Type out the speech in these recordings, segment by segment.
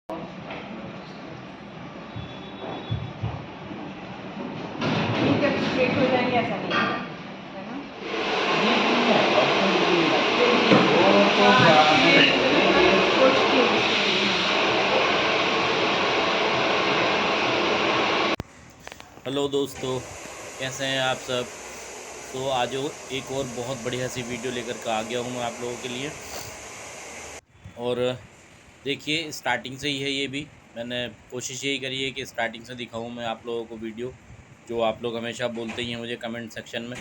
Straight हो जाएंगे ऐसा नहीं है हेलो दोस्तों, कैसे हैं आप सब। तो आज एक और बहुत बढ़िया सी वीडियो लेकर के आ गया हूँ मैं आप लोगों के लिए। और देखिए, स्टार्टिंग से ही है ये भी। मैंने कोशिश यही करी है कि स्टार्टिंग से दिखाऊं मैं आप लोगों को वीडियो, जो आप लोग हमेशा बोलते ही हैं मुझे कमेंट सेक्शन में।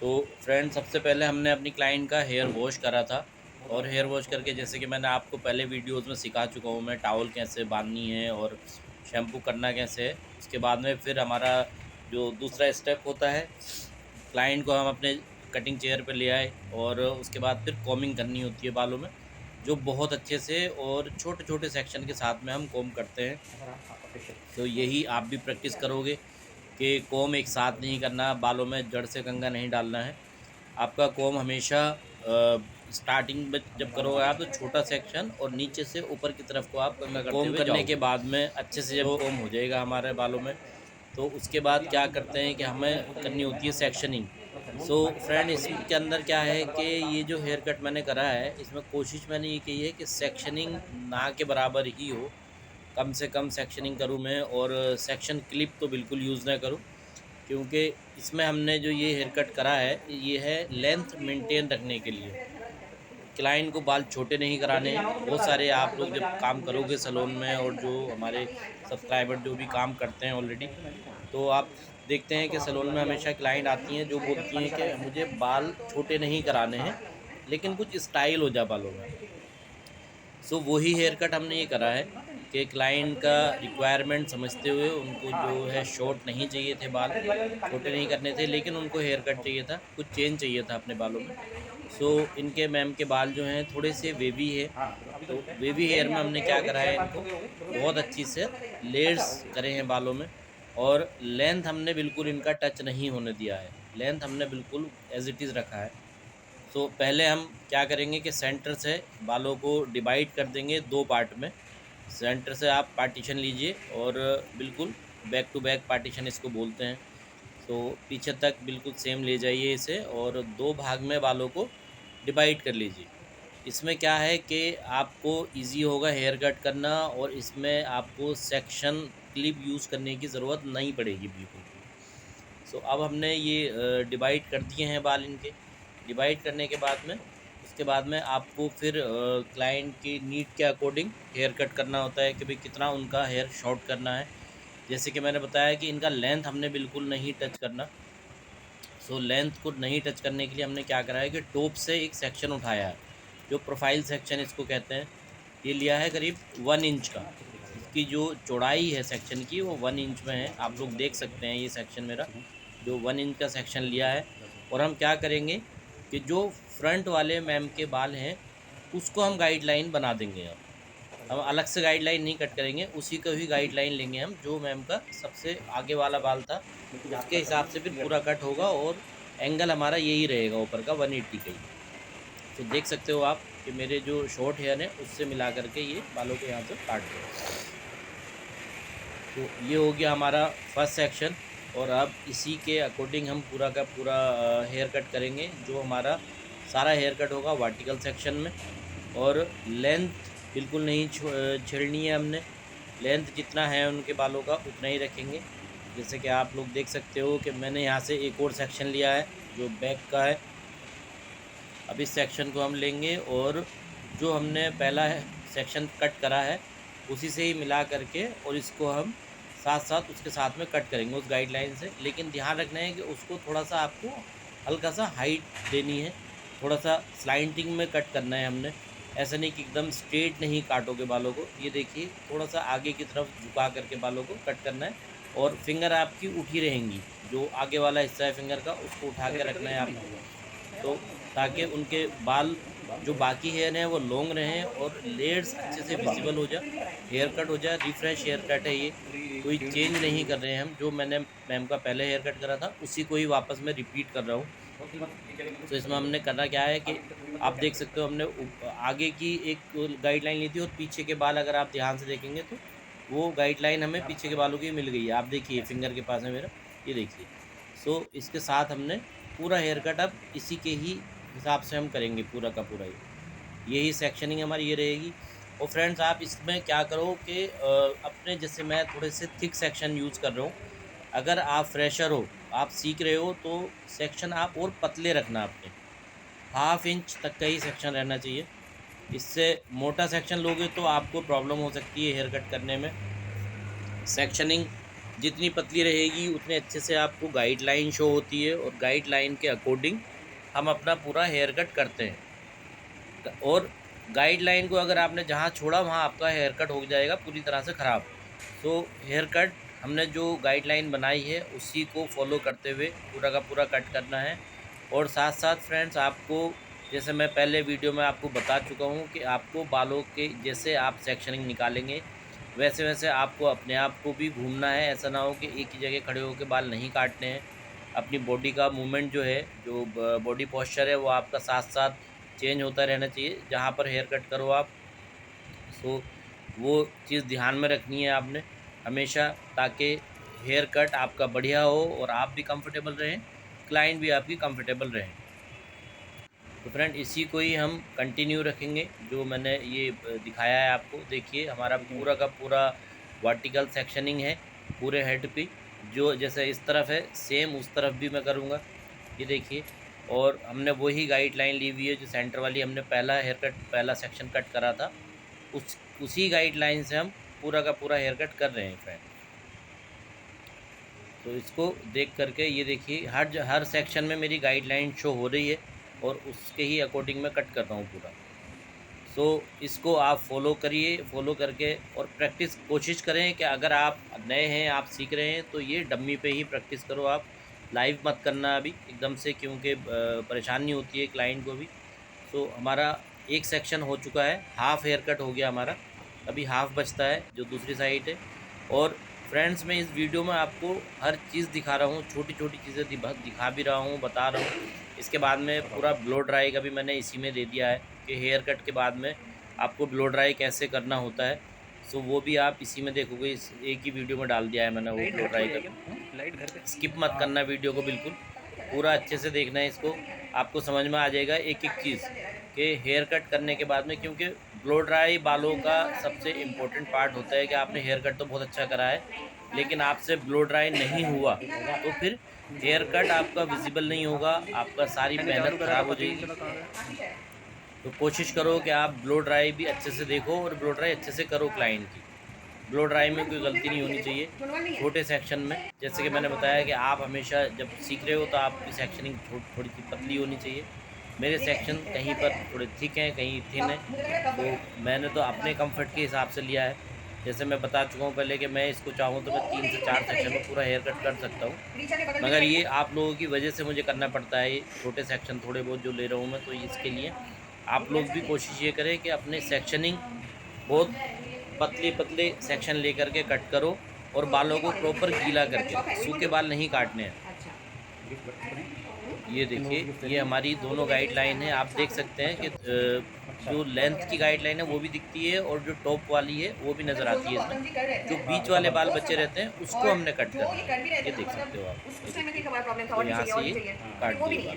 तो फ्रेंड, सबसे पहले हमने अपनी क्लाइंट का हेयर वॉश करा था। और हेयर वॉश करके, जैसे कि मैंने आपको पहले वीडियोज़ में सिखा चुका हूँ मैं, टॉवल कैसे बांधनी है और शैम्पू करना कैसे है। उसके बाद में फिर हमारा जो दूसरा स्टेप होता है, क्लाइंट को हम अपने कटिंग चेयर पे ले आए और उसके बाद फिर कॉमिंग करनी होती है बालों में, जो बहुत अच्छे से और छोटे छोटे सेक्शन के साथ में हम कॉम करते हैं। तो यही आप भी प्रैक्टिस करोगे कि कॉम एक साथ नहीं करना, बालों में जड़ से कंघा नहीं डालना है। आपका कॉम हमेशा स्टार्टिंग में जब करोगे आप, तो छोटा सेक्शन और नीचे से ऊपर की तरफ को आप कंघा करते हुए करने के बाद में अच्छे से जब कॉम हो जाएगा हमारे बालों में, तो उसके बाद क्या करते हैं कि हमें करनी होती है सेक्शनिंग। सो फ्रेंड, इसके अंदर क्या है कि ये जो हेयर कट मैंने करा है, इसमें कोशिश मैंने ये की है कि सेक्शनिंग ना के बराबर ही हो, कम से कम सेक्शनिंग करूँ मैं। और सेक्शन क्लिप तो बिल्कुल यूज़ ना करूँ, क्योंकि इसमें हमने जो ये हेयर कट करा है, ये है लेंथ मेंटेन रखने के लिए। क्लाइंट को बाल छोटे नहीं कराने हैं। बहुत सारे आप लोग जब काम करोगे सैलून में, और जो हमारे सब्सक्राइबर जो भी काम करते हैं ऑलरेडी, तो आप देखते हैं कि सैलून में हमेशा क्लाइंट आती हैं जो बोलती हैं कि मुझे बाल छोटे नहीं कराने हैं, लेकिन कुछ स्टाइल हो जाए बालों में। सो वही हेयर कट हमने ये करा है कि क्लाइंट का रिक्वायरमेंट समझते हुए उनको जो है शॉर्ट नहीं चाहिए थे बाल, छोटे नहीं करने थे, लेकिन उनको हेयर कट चाहिए था, कुछ चेंज चाहिए था अपने बालों में। सो इनके मैम के बाल जो हैं थोड़े से वेवी है। तो वेवी हेयर में हमने क्या करा है, इनको बहुत अच्छी से लेयर्स करे हैं बालों में। और लेंथ हमने बिल्कुल इनका टच नहीं होने दिया है, लेंथ हमने बिल्कुल एज इट इज़ रखा है। सो पहले हम क्या करेंगे कि सेंटर से बालों को डिवाइड कर देंगे दो पार्ट में। सेंटर से आप पार्टीशन लीजिए और बिल्कुल बैक टू बैक पार्टीशन इसको बोलते हैं। तो पीछे तक बिल्कुल सेम ले जाइए इसे, और दो भाग में बालों को डिवाइड कर लीजिए। इसमें क्या है कि आपको इजी होगा हेयर कट करना, और इसमें आपको सेक्शन क्लिप यूज़ करने की ज़रूरत नहीं पड़ेगी बिल्कुल भी। सो अब हमने ये डिवाइड कर दिए हैं बाल इनके। डिवाइड करने के बाद में, उसके बाद में आपको फिर क्लाइंट की नीड के अकॉर्डिंग हेयर कट करना होता है कि भाई कितना उनका हेयर शॉर्ट करना है। जैसे कि मैंने बताया कि इनका लेंथ हमने बिल्कुल नहीं टच करना। सो लेंथ को नहीं टच करने के लिए हमने क्या करा है कि टॉप से एक सेक्शन उठाया है, जो प्रोफाइल सेक्शन इसको कहते हैं। ये लिया है करीब 1 इंच का। इसकी जो चौड़ाई है सेक्शन की, वो 1 इंच में है। आप लोग देख सकते हैं ये सेक्शन मेरा जो 1 इंच का सेक्शन लिया है। और हम क्या करेंगे कि जो फ्रंट वाले मैम के बाल हैं, उसको हम गाइडलाइन बना देंगे। हम अलग से गाइडलाइन नहीं कट करेंगे, उसी को ही गाइडलाइन लेंगे हम, जो मैम का सबसे आगे वाला बाल था उसके हिसाब से फिर पूरा कट होगा। और एंगल हमारा यही रहेगा ऊपर का 180 का ही। तो देख सकते हो आप कि मेरे जो शॉर्ट हेयर हैं उससे मिला करके ये बालों को यहाँ से काट दो। तो ये हो गया हमारा फर्स्ट सेक्शन। और अब इसी के अकॉर्डिंग हम पूरा का पूरा हेयर कट करेंगे। जो हमारा सारा हेयर कट होगा वर्टिकल सेक्शन में। और लेंथ बिल्कुल नहीं छेड़नी है हमने। लेंथ जितना है उनके बालों का उतना ही रखेंगे। जैसे कि आप लोग देख सकते हो कि मैंने यहाँ से एक और सेक्शन लिया है जो बैक का है। अब इस सेक्शन को हम लेंगे, और जो हमने पहला सेक्शन कट करा है उसी से ही मिला करके, और इसको हम साथ साथ उसके साथ में कट करेंगे उस गाइडलाइन से। लेकिन ध्यान रखना है कि उसको थोड़ा सा आपको हल्का सा हाइट देनी है, थोड़ा सा स्लाइंटिंग में कट करना है हमने। ऐसा नहीं कि एकदम स्ट्रेट नहीं काटोगे बालों को। ये देखिए, थोड़ा सा आगे की तरफ झुका करके बालों को कट करना है। और फिंगर आपकी उठी रहेंगी, जो आगे वाला हिस्सा है फिंगर का उसको उठा के रखना है आपको। तो ताकि उनके बाल जो बाकी हेयर हैं वो लॉन्ग रहें और लेयर्स अच्छे से विजिबल हो जाए, हेयर कट हो जाए। रिफ्रेश हेयर कट है ये, कोई चेंज नहीं कर रहे हैं हम। जो मैंने मैम का पहले हेयर कट करा था उसी को ही वापस मैं रिपीट कर रहा हूँ। तो इसमें हमने करना क्या है कि आप देख सकते हो हमने आगे की एक गाइडलाइन ली थी और पीछे के बाल अगर आप ध्यान से देखेंगे तो वो गाइडलाइन हमें पीछे के बालों की मिल गई है। आप देखिए फिंगर के पास है मेरा, ये देखिए। सो इसके साथ हमने पूरा हेयर कट अब इसी के ही हिसाब से हम करेंगे पूरा का पूरा ही। यही सेक्शनिंग हमारी ये रहेगी। और फ्रेंड्स आप इसमें क्या करो कि अपने जैसे मैं थोड़े से थिक सेक्शन यूज़ कर रहा हूँ। अगर आप फ्रेशर हो, आप सीख रहे हो, तो सेक्शन आप और पतले रखना अपने, 1/2 इंच तक का ही सेक्शन रहना चाहिए। इससे मोटा सेक्शन लोगे तो आपको प्रॉब्लम हो सकती है हेयर कट करने में। सेक्शनिंग जितनी पतली रहेगी उतने अच्छे से आपको गाइडलाइन शो होती है और गाइडलाइन के अकॉर्डिंग हम अपना पूरा हेयर कट करते हैं। और गाइडलाइन को अगर आपने जहाँ छोड़ा वहाँ आपका हेयर कट हो जाएगा पूरी तरह से ख़राब। तो हेयर कट हमने जो गाइडलाइन बनाई है उसी को फॉलो करते हुए पूरा का पूरा कट करना है। और साथ साथ फ्रेंड्स आपको, जैसे मैं पहले वीडियो में आपको बता चुका हूँ कि आपको बालों के जैसे आप सेक्शनिंग निकालेंगे वैसे वैसे आपको अपने आप को भी घूमना है। ऐसा ना हो कि एक ही जगह खड़े होकर बाल नहीं काटने हैं। अपनी बॉडी का मूवमेंट जो है, जो बॉडी पोस्चर है, वो आपका साथ साथ चेंज होता रहना चाहिए जहाँ पर हेयर कट करो आप। सो वो चीज़ ध्यान में रखनी है आपने हमेशा, ताकि हेयर कट आपका बढ़िया हो और आप भी कंफर्टेबल रहें, क्लाइंट भी आपकी कंफर्टेबल रहें। तो फ्रेंड इसी को ही हम कंटिन्यू रखेंगे जो मैंने ये दिखाया है आपको। देखिए हमारा पूरा का पूरा वर्टिकल सेक्शनिंग है पूरे हेड पे, जो जैसे इस तरफ है सेम उस तरफ भी मैं करूँगा, ये देखिए। और हमने वही गाइडलाइन ली हुई है जो सेंटर वाली हमने पहला सेक्शन कट करा था, उसी गाइडलाइन से हम पूरा का पूरा हेयर कट कर रहे हैं फ्रेंड। तो इसको देख करके ये देखिए हर सेक्शन में मेरी गाइडलाइन शो हो रही है और उसके ही अकॉर्डिंग मैं कट कर रहा हूँ पूरा। सो इसको आप फॉलो करिए, फॉलो करके और प्रैक्टिस कोशिश करें कि अगर आप नए हैं, आप सीख रहे हैं, तो ये डम्मी पे ही प्रैक्टिस करो आप, लाइव मत करना अभी एकदम से, क्योंकि परेशानी होती है क्लाइंट को भी। सो हमारा एक सेक्शन हो चुका है, हाफ़ हेयर कट हो गया हमारा, अभी हाफ़ बचता है जो दूसरी साइड है। और फ्रेंड्स मैं इस वीडियो में आपको हर चीज़ दिखा रहा हूँ, छोटी छोटी चीज़ें दिखा भी रहा हूँ, बता रहा हूँ। इसके बाद में पूरा ब्लो ड्राई का भी मैंने इसी में दे दिया है कि हेयर कट के बाद में आपको ब्लो ड्राई कैसे करना होता है। सो वो भी आप इसी में देखोगे, इस एक ही वीडियो में डाल दिया है मैंने वो ब्लो ड्राई का। स्किप मत करना वीडियो को, बिल्कुल पूरा अच्छे से देखना है इसको, आपको समझ में आ जाएगा एक एक चीज़ कि हेयर कट करने के बाद में। क्योंकि ब्लो ड्राई बालों का सबसे इम्पोर्टेंट पार्ट होता है कि आपने हेयर कट तो बहुत अच्छा करा है, लेकिन आपसे ब्लो ड्राई नहीं हुआ तो फिर हेयर कट आपका विजिबल नहीं होगा, आपका सारी मेहनत ख़राब हो जाएगी। तो कोशिश करो कि आप ब्लो ड्राई भी अच्छे से देखो और ब्लो ड्राई अच्छे से करो क्लाइंट की। ब्लो ड्राई में कोई गलती नहीं होनी चाहिए छोटे सेक्शन में। जैसे कि मैंने बताया कि आप हमेशा जब सीख रहे हो तो आपकी सेक्शनिंग थोड़ी सी पतली होनी चाहिए। मेरे सेक्शन कहीं पर थोड़े थिक हैं, कहीं थिन है, तो मैंने तो अपने कंफर्ट के हिसाब से लिया है। जैसे मैं बता चुका हूँ पहले कि मैं इसको चाहूँ तो मैं 3 से 4 सेक्शन में पूरा हेयर कट कर सकता हूँ, मगर ये आप लोगों की वजह से मुझे करना पड़ता है। ये छोटे सेक्शन थोड़े बहुत जो ले रहा हूँ मैं, तो इसके लिए आप लोग भी कोशिश ये करें कि अपने सेक्शनिंग बहुत पतले पतले सेक्शन लेकर के कट करो और बालों को प्रॉपर गीला करके, सूखे बाल नहीं काटने हैं। ये देखिए ये हमारी दोनों गाइडलाइन है, आप देख सकते हैं कि जो लेंथ की गाइडलाइन है वो भी दिखती है और जो टॉप वाली है वो भी नज़र आती है इसमें। जो बीच वाले बाल बचे रहते हैं उसको हमने कट करना है, ये देख सकते हो आप। तो यहाँ से ये काट दिए बाल।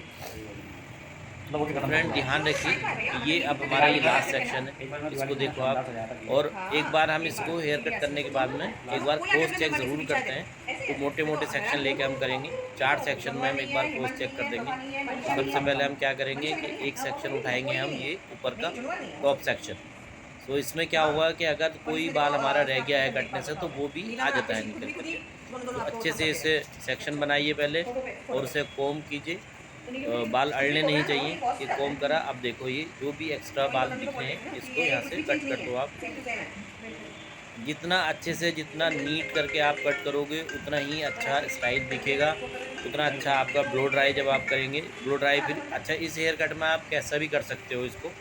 फ्रेंड ध्यान रखिए कि ये अब हमारा ये लास्ट सेक्शन है, इसको देखो आप। और एक बार हम इसको हेयर कट करने के बाद में एक बार क्रॉस चेक ज़रूर करते हैं। तो मोटे मोटे सेक्शन लेके हम करेंगे, 4 सेक्शन में हम एक बार क्रॉस चेक कर देंगे। तो सबसे पहले हम क्या करेंगे कि एक सेक्शन उठाएंगे हम, ये ऊपर का टॉप सेक्शन। तो इसमें क्या हुआ कि अगर कोई बाल हमारा रह गया है कटने से तो वो भी आ जाता है निकल कर। तो अच्छे से इसे सेक्शन बनाइए पहले और उसे कोम कीजिए, बाल अड़ने नहीं चाहिए। ये कोम करा, अब देखो ये जो भी एक्स्ट्रा बाल दिख रहे हैं इसको यहाँ से कट कर दो आप। जितना अच्छे से, जितना नीट करके आप कट करोगे उतना ही अच्छा स्टाइल दिखेगा, उतना अच्छा आपका ब्लो ड्राई जब आप करेंगे। ब्लो ड्राई फिर अच्छा इस हेयर कट में आप कैसा भी कर सकते हो इसको,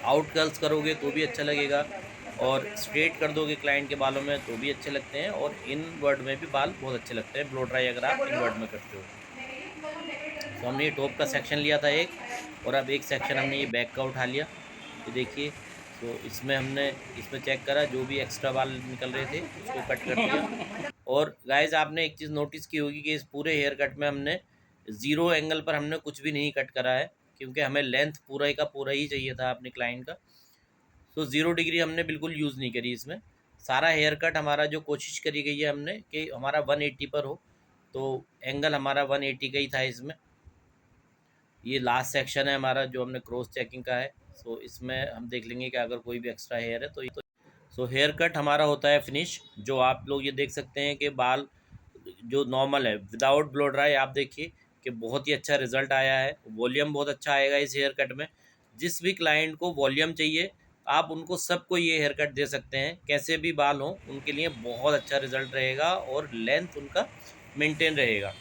आउट कर्ल्स करोगे तो भी अच्छा लगेगा और स्ट्रेट कर दोगे क्लाइंट के बालों में तो भी अच्छे लगते हैं, और इनवर्ड में भी बाल बहुत अच्छे लगते हैं ब्लो ड्राई अगर आप इनवर्ड में करते हो। तो हमने ये टॉप का सेक्शन लिया था एक, और अब एक सेक्शन हमने ये बैक का उठा लिया, ये देखिए। तो इसमें हमने इसमें चेक करा, जो भी एक्स्ट्रा बाल निकल रहे थे उसको कट कर दिया। और गाइज आपने एक चीज़ नोटिस की होगी कि इस पूरे हेयर कट में हमने 0 एंगल पर हमने कुछ भी नहीं कट करा है, क्योंकि हमें लेंथ पूरा का पूरा ही चाहिए था अपने क्लाइंट का। तो 0 डिग्री हमने बिल्कुल यूज़ नहीं करी इसमें। सारा हेयर कट हमारा जो कोशिश करी गई है हमने कि हमारा 180 पर हो, तो एंगल हमारा 180 का ही था इसमें। ये लास्ट सेक्शन है हमारा जो हमने क्रॉस चेकिंग का है। सो इसमें हम देख लेंगे कि अगर कोई भी एक्स्ट्रा हेयर है तो सो हेयर कट हमारा होता है फिनिश। जो आप लोग ये देख सकते हैं कि बाल जो नॉर्मल है विदाउट ब्लो ड्राई, आप देखिए कि बहुत ही अच्छा रिजल्ट आया है। वॉल्यूम बहुत अच्छा आएगा इस हेयर कट में। जिस भी क्लाइंट को वॉल्यूम चाहिए आप उनको सबको ये हेयर कट दे सकते हैं, कैसे भी बाल हों उनके लिए बहुत अच्छा रिजल्ट रहेगा और लेंथ उनका मेंटेन रहेगा।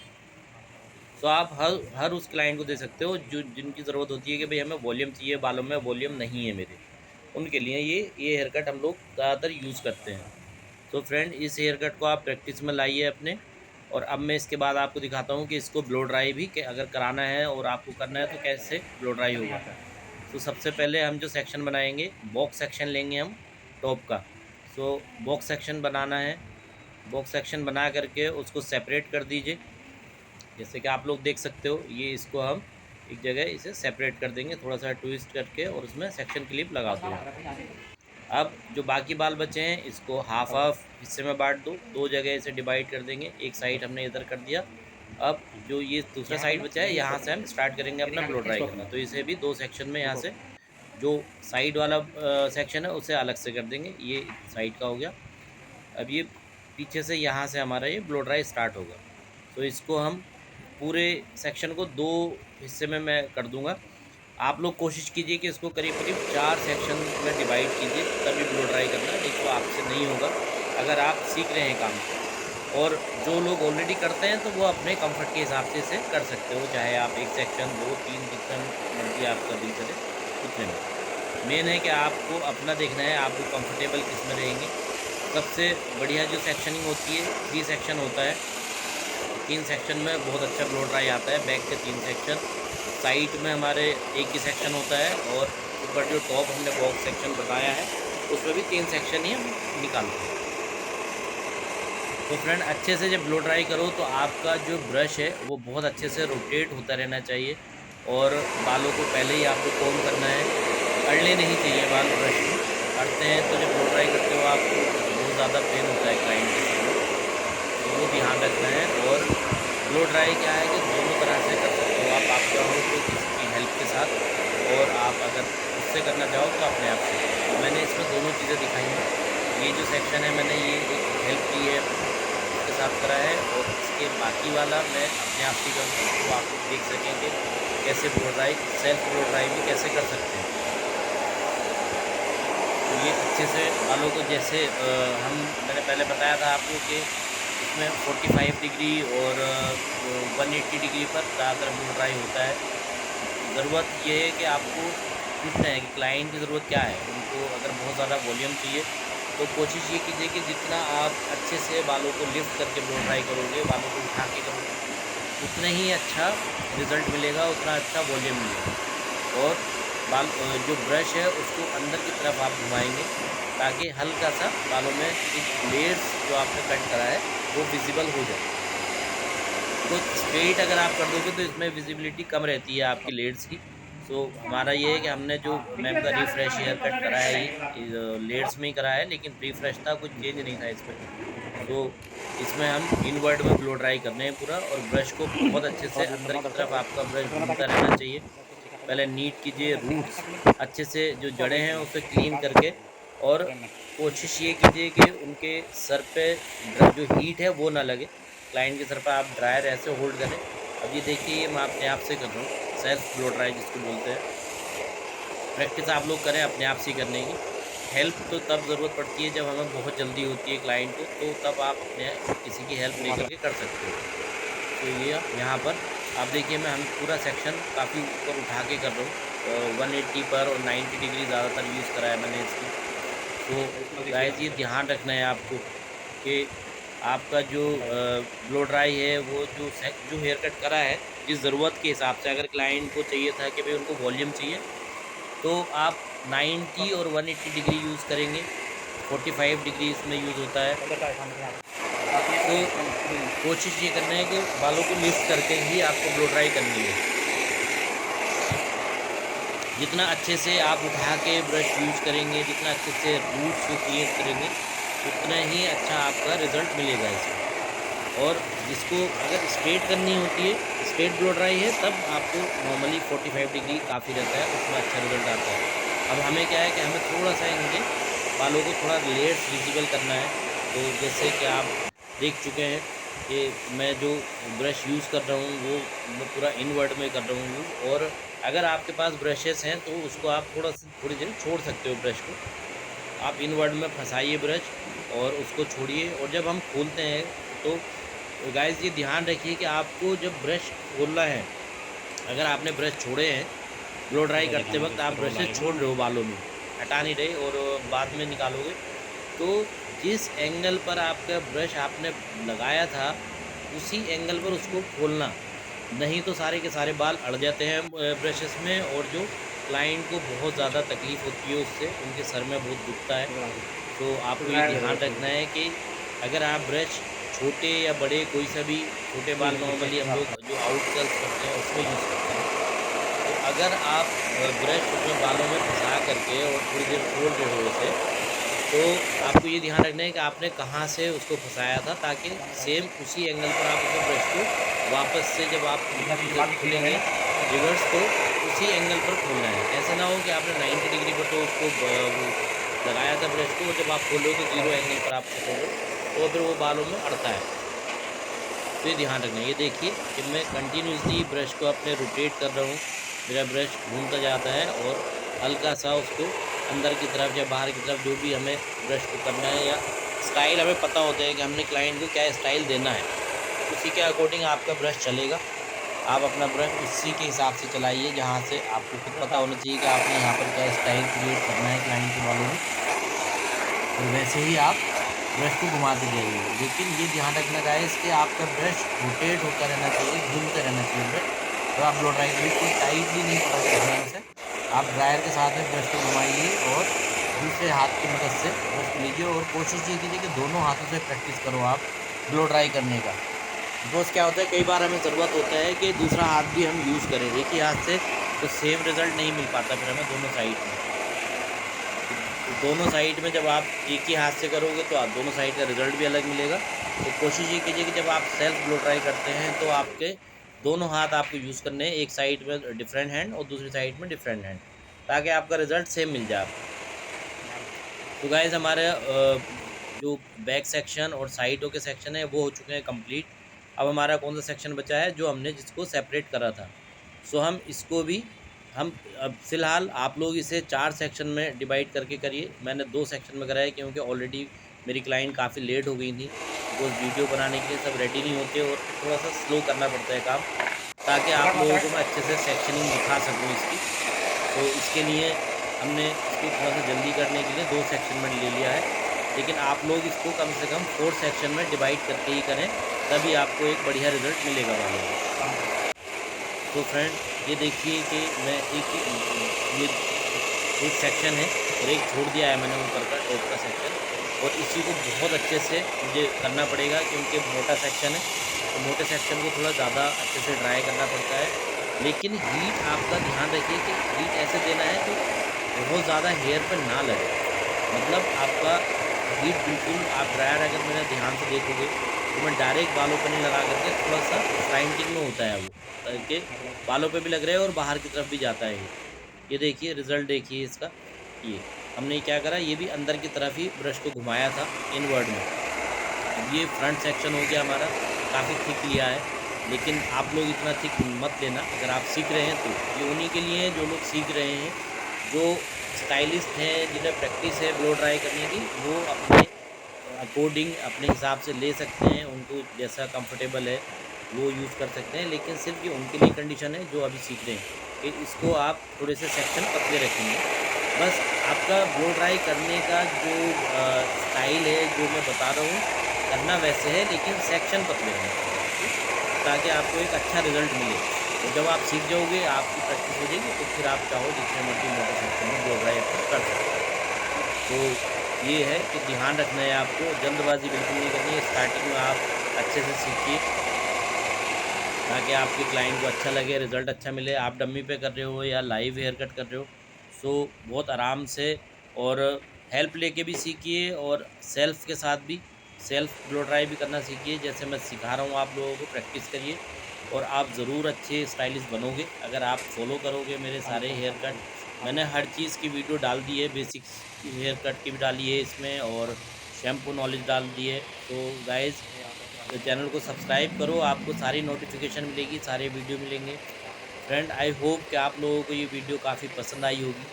तो आप हर उस क्लाइंट को दे सकते हो जो जिनकी ज़रूरत होती है कि भाई हमें वॉल्यूम चाहिए, बालों में वॉल्यूम नहीं है मेरे, उनके लिए ये हेयर कट हम लोग ज़्यादातर यूज़ करते हैं। तो फ्रेंड इस हेयर कट को आप प्रैक्टिस में लाइए अपने। और अब मैं इसके बाद आपको दिखाता हूँ कि इसको ब्लो ड्राई भी कि अगर कराना है और आपको करना है तो कैसे ब्लो ड्राई होगा। तो सबसे पहले हम जो सेक्शन बनाएंगे, बॉक्स सेक्शन लेंगे हम टॉप का। सो बॉक्स सेक्शन बनाना है। बॉक्स सेक्शन बना करके उसको सेपरेट कर दीजिए। जैसे कि आप लोग देख सकते हो, ये इसको हम एक जगह इसे सेपरेट कर देंगे, थोड़ा सा ट्विस्ट करके, और उसमें सेक्शन क्लिप लगा दो। अब जो बाकी बाल बचे हैं इसको हाफ हाफ हिस्से में बांट दो, 2 जगह इसे डिवाइड कर देंगे। एक साइड हमने इधर कर दिया। अब जो ये दूसरा साइड बचा है यहाँ से हम स्टार्ट करेंगे अपना ब्लो ड्राई करना। तो इसे भी 2 सेक्शन में यहाँ से जो साइड वाला सेक्शन है उसे अलग से कर देंगे। ये साइड का हो गया। अब ये पीछे से यहाँ से हमारा ये ब्लो ड्राई स्टार्ट होगा। तो इसको हम पूरे सेक्शन को 2 हिस्से में मैं कर दूंगा। आप लोग कोशिश कीजिए कि इसको करीब करीब 4 सेक्शन में डिवाइड कीजिए, तभी ब्लो ड्राई करना, नहीं तो आपसे नहीं होगा अगर आप सीख रहे हैं काम। और जो लोग ऑलरेडी करते हैं तो वो अपने कंफर्ट के हिसाब से इसे कर सकते हो, चाहे आप 1 सेक्शन 2 3 जितना मर्जी आपका दिल करे उतने में। मेन है कि आपको अपना देखना है, आपको कंफर्टेबल किस में रहेंगे। सबसे बढ़िया जो सेक्शनिंग होती है 3 सेक्शन होता है। 3 सेक्शन में बहुत अच्छा ब्लो ड्राई आता है। बैक के 3 सेक्शन, साइड में हमारे एक ही सेक्शन होता है, और ऊपर जो टॉप हमने बॉक्स सेक्शन बताया है उसमें भी 3 सेक्शन ही हम निकालते हैं। तो फ्रेंड अच्छे से जब ब्लो ड्राई करो तो आपका जो ब्रश है वो बहुत अच्छे से रोटेट होता रहना चाहिए, और बालों को पहले ही आपको कॉम्ब करना है। अड़ने नहीं चाहिए बाल ब्रश में, अड़ते हैं तो जब ब्लो ड्राई करते हो आपको बहुत ज़्यादा पेन होता है क्लाइंट के सामने, तो वो ध्यान रखना है। और ब्लो ड्राई क्या है कि दोनों तरह से कर सकते हो आप चाहो तो किसी की हेल्प के साथ, और आप अगर उससे करना चाहो तो अपने आप से। तो मैंने इसमें दोनों चीज़ें दिखाई हैं। ये जो सेक्शन है मैंने ये एक हेल्प की है उसके साथ करा है, और इसके बाकी वाला मैं अपने आप से करूँगा, तो आप लोग देख सकेंगे कैसे blow dry, self blow dry भी कैसे कर सकते हैं। तो ये अच्छे से बालों को जैसे मैंने पहले बताया था आपको कि इसमें 45 डिग्री और 180 डिग्री पर ज़्यादातर ब्लो ड्राई होता है। ज़रूरत ये है कि आपको पूछना है कि क्लाइंट की ज़रूरत क्या है। उनको अगर बहुत ज़्यादा वॉल्यूम चाहिए तो कोशिश ये कीजिए कि जितना आप अच्छे से बालों को लिफ्ट करके ब्लो ड्राई करोगे, बालों को उठा के करोगे, उतना ही अच्छा रिज़ल्ट मिलेगा, उतना अच्छा वॉल्यूम मिलेगा। और जो ब्रश है उसको अंदर की तरफ आप घुमाएंगे ताकि हल्का सा बालों में एक लेयर्स जो आपने कट करा है वो विजिबल हो जाए। तो स्ट्रेट अगर आप कर दोगे तो इसमें विजिबिलिटी कम रहती है आपकी लेयर्स की। सो हमारा ये है कि हमने जो मैम का रिफ्रेश हेयर कट करा है ये लेयर्स में ही करा है, लेकिन रिफ्रेश था, कुछ चेंज नहीं था इसमें। तो इसमें हम इनवर्ड में ब्लो ड्राई करने हैं पूरा, और ब्रश को बहुत अच्छे से अंदर की तरफ आपका ब्रश घूमता रहना चाहिए। पहले नीट कीजिए रूट्स अच्छे से, जो जड़ें हैं उसे क्लीन करके, और कोशिश ये कीजिए कि उनके सर पे जो हीट है वो ना लगे। क्लाइंट के सर पर आप ड्रायर ऐसे होल्ड करें। अब ये देखिए ये मैं अपने आप से कर रहा हूँ, सेल्फ ब्लो ड्राई जिसको बोलते हैं। प्रैक्टिस आप लोग करें अपने आप से करने की। हेल्प तो तब ज़रूरत पड़ती है जब हमें बहुत जल्दी होती है क्लाइंट को, तो तब आप अपने किसी की हेल्प लेकर के कर सकते हो। तो ये यहाँ पर आप देखिए मैं हम पूरा सेक्शन काफ़ी ऊपर उठा के कर रहा हूँ, 180 पर, और 90 डिग्री ज़्यादातर यूज़ करा है मैंने इसकी। तो गाइस ये ध्यान रखना है आपको कि आपका जो ब्लो ड्राई है वो जो हेयर कट करा है जिस ज़रूरत के हिसाब से, अगर क्लाइंट को चाहिए था कि भाई उनको वॉल्यूम चाहिए तो आप 90 और 180 डिग्री यूज़ करेंगे, 45 डिग्री इसमें यूज़ होता है। तो कोशिश ये करना है कि बालों को लिफ्ट करके ही आपको ब्लो ड्राई करनी है। जितना अच्छे से आप उठा के ब्रश यूज़ करेंगे, जितना अच्छे से रूट्स को क्रिएट करेंगे, उतना ही अच्छा आपका रिज़ल्ट मिलेगा इसमें। और जिसको अगर स्ट्रेट करनी होती है, स्ट्रेट ब्लो ड्राई है, तब आपको नॉर्मली 45 डिग्री काफ़ी रहता है, उसमें अच्छा रिज़ल्ट आता है। अब हमें क्या है कि हमें थोड़ा-सा इनके बालों को थोड़ा लेयर्स विज़िबल करना है। तो जैसे कि आप देख चुके हैं कि मैं जो ब्रश यूज़ कर रहा हूँ वो मैं पूरा इनवर्ड में कर रहा हूँ। और अगर आपके पास ब्रशेस हैं तो उसको आप थोड़ी देर छोड़ सकते हो ब्रश को। आप इनवर्ड में फंसाइए ब्रश और उसको छोड़िए, और जब हम खोलते हैं तो गाइस ये ध्यान रखिए कि आपको जब ब्रश खोलना है, अगर आपने ब्रश छोड़े हैं ब्लो ड्राई करते वक्त, आप ब्रशेस छोड़ रहे हो बालों में, हटा नहीं रहे और बाद में निकालोगे, तो जिस एंगल पर आपका ब्रश आपने लगाया था उसी एंगल पर उसको खोलना, नहीं तो सारे के सारे बाल अड़ जाते हैं ब्रशेस में, और जो क्लाइंट को बहुत ज़्यादा तकलीफ़ होती है उससे, उनके सर में बहुत दुखता है। तो आपको ये ध्यान रखना है कि अगर आप ब्रश छोटे या बड़े कोई सा भी, छोटे बाल नॉर्मली हम लोग जो आउटकल्स करते हैं उसमें यूज़ करते हैं, तो अगर आप ब्रश उसमें बालों में फंसा करके और थोड़ी देर छोड़ रहे हो उसे, तो आपको ये ध्यान रखना है कि आपने कहाँ से उसको फंसाया था, ताकि सेम उसी एंगल पर आप उसे ब्रश को वापस से जब आप खोलेंगे रिवर्स, तो उसी एंगल पर खोलना है। ऐसा ना हो कि आपने 90 डिग्री पर तो उसको वो लगाया था ब्रश को, और जब आप खोलो तो जीरो एंगल पर आप खोलो, तो फिर वो बालों में अड़ता है। तो ये ध्यान रखना है। ये देखिए कि मैं कंटिन्यूसली ब्रश को अपने रोटेट कर रहा हूँ, मेरा ब्रश घूमता जाता है, और हल्का सा उसको अंदर की तरफ या बाहर की तरफ जो भी हमें ब्रश को करना है, या स्टाइल हमें पता होता है कि हमने क्लाइंट को क्या स्टाइल देना है, उसी के अकॉर्डिंग आपका ब्रश चलेगा। आप अपना ब्रश उसी के हिसाब से चलाइए जहाँ से आपको खुद पता होना चाहिए कि आपने यहाँ पर क्या स्टाइल क्रिएट करना है क्लाइंट के बालों में, और वैसे ही आप ब्रश को घुमाते जाइए। लेकिन ये ध्यान रखना गाइस कि आपका ब्रश रोटेट होता रहना चाहिए, घूमते रहना चाहिए ब्रश। तो आप ब्लो ड्राई बिल्कुल टाइटली नहीं पकड़ ध्यान से, आप ड्रायर के साथ में ब्रश को घुमाइए और दूसरे हाथ की मदद से ब्रश को लीजिए, और कोशिश ये कीजिए कि दोनों हाथों से प्रैक्टिस करो आप ब्लो ड्राई करने का। बिकॉज क्या होता है, कई बार हमें ज़रूरत होता है कि दूसरा हाथ भी हम यूज़ करें, एक ही हाथ से तो सेम रिज़ल्ट नहीं मिल पाता फिर हमें दोनों साइड में। तो दोनों साइड में जब आप एक ही हाथ से करोगे तो आप दोनों साइड का रिज़ल्ट भी अलग मिलेगा। तो कोशिश ये कीजिए कि जब आप सेल्फ ब्लो ड्राई करते हैं तो आपके दोनों हाथ आपको यूज़ करने हैं, एक साइड में डिफरेंट हैंड और दूसरी साइड में डिफरेंट हैंड, ताकि आपका रिज़ल्ट सेम मिल जाए आपको। तो गाइज़ हमारे जो बैक सेक्शन और साइडों के सेक्शन है वो हो चुके हैं कंप्लीट। अब हमारा कौन सा सेक्शन बचा है जो हमने जिसको सेपरेट करा था, सो हम इसको भी हम अब फ़िलहाल आप लोग इसे 4 सेक्शन में डिवाइड करके करिए। मैंने 2 सेक्शन में करा है क्योंकि ऑलरेडी मेरी क्लाइंट काफ़ी लेट हो गई थी, तो वीडियो बनाने के लिए सब रेडी नहीं होते और थोड़ा-सा स्लो करना पड़ता है काम, ताकि आप लोगों को मैं अच्छे से सेक्शनिंग दिखा सकूँ इसकी। तो इसके लिए हमने इसको थोड़ा-सा जल्दी करने के लिए 2 सेक्शन में ले लिया है, लेकिन आप लोग इसको कम से कम 4 सेक्शन में डिवाइड करके ही करें, तभी आपको एक बढ़िया रिज़ल्ट मिलेगा बालों में। तो फ्रेंड ये देखिए कि मैं ये एक सेक्शन है और एक छोड़ दिया है मैंने ऊपर का टॉप का सेक्शन, और इसी को बहुत अच्छे से मुझे करना पड़ेगा क्योंकि मोटा सेक्शन है, तो मोटे सेक्शन को थोड़ा ज़्यादा अच्छे से ड्राई करना पड़ता है। लेकिन हीट आपका ध्यान रखिए कि हीट ऐसे देना है कि बहुत ज़्यादा हेयर पर ना लगे, मतलब आपका हीट बिल्कुल, आप ड्रायर अगर मेरा ध्यान से देखोगे तो मैं डायरेक्ट बालों पर नहीं लगा करके थोड़ा-सा स्लाइंटिंग में होता है वो, ताकि बालों पे भी लग रहा है और बाहर की तरफ भी जाता है ये देखिए रिज़ल्ट देखिए इसका। ये हमने क्या करा, ये भी अंदर की तरफ ही ब्रश को घुमाया था इनवर्ड में। अब ये फ्रंट सेक्शन हो गया हमारा, काफ़ी थिक लिया है, लेकिन आप लोग इतना थिक मत लेना अगर आप सीख रहे हैं तो। ये उन्हीं के लिए है जो लोग सीख रहे हैं, जो स्टाइलिस्ट हैं, जिन्हें प्रैक्टिस है ब्लो ड्राई करने की, वो अपने अकॉर्डिंग अपने हिसाब से ले सकते हैं, उनको जैसा कंफर्टेबल है वो यूज़ कर सकते हैं। लेकिन सिर्फ ये उनके लिए कंडीशन है जो अभी सीख रहे हैं कि इसको आप थोड़े से सेक्शन पतले रखेंगे। बस आपका ब्लो ड्राई करने का जो स्टाइल है जो मैं बता रहा हूँ, करना वैसे है, लेकिन सेक्शन पतले होने चाहिए, ताकि आपको एक अच्छा रिज़ल्ट मिले। तो जब आप सीख जाओगे, आपकी प्रैक्टिस हो जाएगी, तो फिर आप चाहो जितने मर्ज़ी मोटे सेक्शन में बोल रहे हैं कर सकते हो। तो ये है कि ध्यान रखना है आपको, जल्दबाज़ी बिल्कुल नहीं करनी है। स्टार्टिंग में आप अच्छे से सीखिए, ताकि आपके क्लाइंट को अच्छा लगे, रिज़ल्ट अच्छा मिले। आप डमी पे कर रहे हो या लाइव हेयर कट कर रहे हो, सो बहुत आराम से और हेल्प लेके भी सीखिए, और सेल्फ के साथ भी सेल्फ ब्लो ड्राई भी करना सीखिए। जैसे मैं सिखा रहा हूँ आप लोगों को, प्रैक्टिस करिए और आप ज़रूर अच्छे स्टाइलिस्ट बनोगे अगर आप फॉलो करोगे मेरे सारे हेयर कट। मैंने हर चीज़ की वीडियो डाल दी है, बेसिक्स हेयर कट की भी डाली है इसमें, और शैम्पू नॉलेज डाल दी है। तो गाइज़, तो चैनल को सब्सक्राइब करो, आपको सारी नोटिफिकेशन मिलेगी, सारे वीडियो मिलेंगे। फ्रेंड, आई होप कि आप लोगों को ये वीडियो काफ़ी पसंद आई होगी।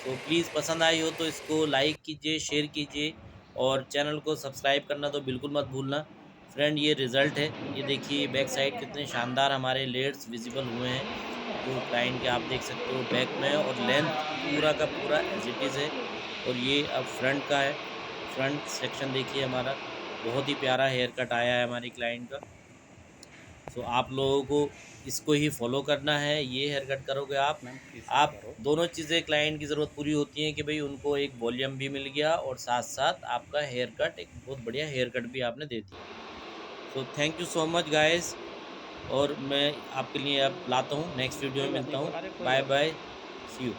तो प्लीज़, पसंद आई हो तो इसको लाइक कीजिए, शेयर कीजिए, और चैनल को सब्सक्राइब करना तो बिल्कुल मत भूलना। फ्रेंड, ये रिज़ल्ट है, ये देखिए बैक साइड कितने शानदार हमारे लेयर्स विजिबल हुए हैं, जो क्लाइंट के आप देख सकते हो बैक में, और लेंथ पूरा का पूरा एज़ इट इज़ है। और ये अब फ्रंट का है, फ्रंट सेक्शन देखिए हमारा, बहुत ही प्यारा हेयर कट आया है हमारी क्लाइंट का। सो आप लोगों को इसको ही फॉलो करना है, ये हेयर कट करोगे आप दोनों चीज़ें क्लाइंट की ज़रूरत पूरी होती है कि भाई उनको एक वॉल्यूम भी मिल गया, और साथ-साथ आपका हेयर कट एक बहुत बढ़िया हेयर कट भी आपने दे दिया। So thank you so much guys, और मैं आपके लिए अब लाता हूँ, नेक्स्ट वीडियो में मिलता हूँ। Bye bye, see you.